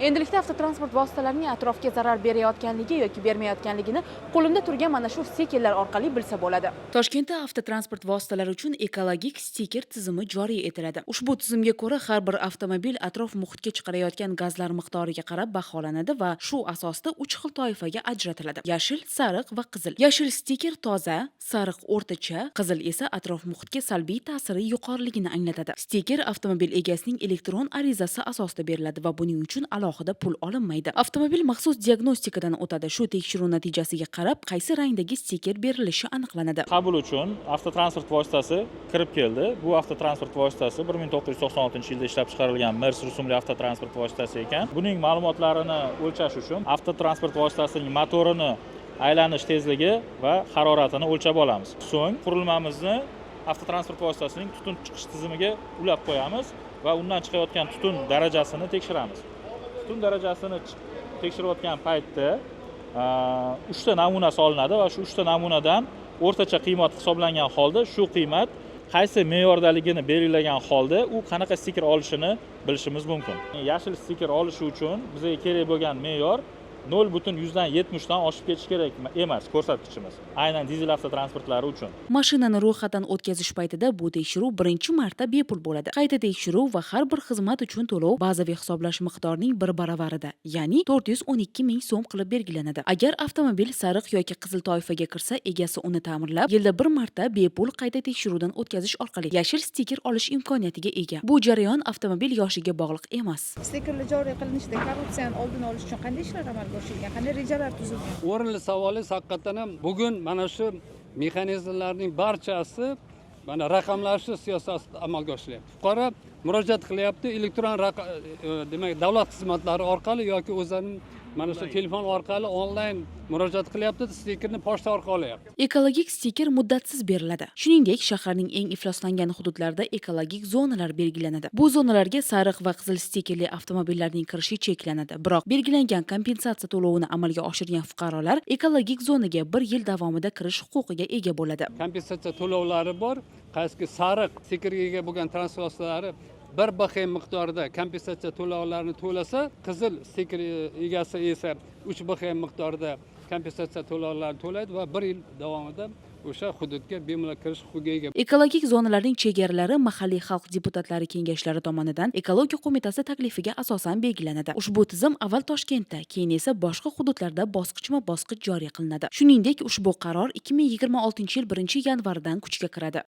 Endilikda avtotransport vositalarining atrofga zarar berayotganligi yoki bermayotganligini qo'limda turgan mana shu stikerlar orqali bilsa bo'ladi. Toshkentda avtotransport vositalari uchun ekologik stiker tizimi joriy etiladi. Ushbu tizimga ko'ra har bir avtomobil atrof muhitga chiqarayotgan gazlar miqdoriga qarab baholanadi va shu asosda 3 xil toifaga ajratiladi: yashil, sariq va qizil. Yashil stiker toza, sariq o'rtacha, qizil esa atrof muhitga salbiy ta'siri yuqoriligini anglatadi. Stiker avtomobil egasining elektron arizasi asosida beriladi va buning uchun alohida pul olinmaydi. Avtomobil maxsus diagnostikadan o'tadi. Shu tekshiruv natijasiga qarab qaysi rangdagi stiker berilishi aniqlanadi. Qabul uchun avtotransport vositasi kirib keldi. Bu avtotransport vositasi 1996-yilda ishlab chiqarilgan Mers rusumli avtotransport vositasi ekan. Buning ma'lumotlarini o'lchash uchun avtotransport vositasining motorini aylanish tezligi va haroratini o'lchab olamiz. So'ng qurilmamizni avtotransport vositasining tutun chiqish tizimiga ulab qo'yamiz va undan chiqayotgan tutun darajasini tekshiramiz. Tutun darajasini tekshirayotgan paytda 3 ta namuna solinadi va shu 3 ta namunadan o'rtacha qiymat hisoblangan holda shu qiymat qaysi me'yordaligini belgilagan holda u qanaqa stiker olishini bilishimiz mumkin. Yashil stiker olish uchun bizga kerak bo'lgan me'yor 0,70 dan oshib ketish kerak emas ko'rsatkichimiz. Aynan dizel avtotransportlari uchun. Mashinani ro'yxatdan o'tkazish paytida bu tekshiruv birinchi marta bepul bo'ladi. Qayta tekshiruv va har bir xizmat uchun to'lov bazaviy hisoblash miqdorining 1 baravarida, ya'ni 412 ming so'm qilib belgilanadi. Agar avtomobil sariq yoki qizil toifaga kirsa, egasi uni ta'mirlab, yilda bir marta bepul qayta tekshiruvdan o'tkazish orqali yashil stiker olish imkoniyatiga ega. Bu jarayon avtomobil yoshiga bog'liq emas. Stikerlar joriy qilinishida korrupsiyani oldini olish uchun qanday ishlar amalga oshirilgan, qanday rejalar tuzilgan? O'rinli savolingiz haqiqatan ham bugun mana shu mexanizmlarning barchasi mana raqamlashtirish siyosati amalga oshiryapti. Fuqaro murojaat qilyapti, elektron demak davlat xizmatlari orqali yoki o'zining mana shu telefon orqali onlayn murojaat qilyapti, stikerni pochta orqali olyapti. Ekologik stiker muddatsiz beriladi. Shuningdek, shaharning eng ifloslangan hududlarida ekologik zonalar belgilanadi. Bu zonalarga sariq va qizil stikerli avtomobillarning kirishi cheklanadi. Biroq belgilangan kompensatsiya to'lovini amalga oshirgan fuqarolar ekologik zonaga 1 yil davomida kirish huquqiga ega bo'ladi. Kompensatsiya to'lovlari bor. Qaysi sariq stikerga ega bo'lgan transport vositalari 1 BXM miqdorida kompensatsiya to'lovlarini to'lasa, qizil stiker egasi esa 3 BXM miqdorida kompensatsiya to'lovlarini to'laydi va 1 yil davomida o'sha hududga bemalol kirish huquqiga ega. Ekologik zonalarning chegaralari mahalliy xalq deputatlari kengashlari tomonidan Ekologiya qo'mitasi taklifiga asosan belgilanadi. Ushbu tizim avval Toshkentda, keyin esa boshqa hududlarda bosqichma-bosqich joriy qilinadi. Shuningdek, ushbu qaror 2026-yil 1-yanvaridan kuchga kiradi.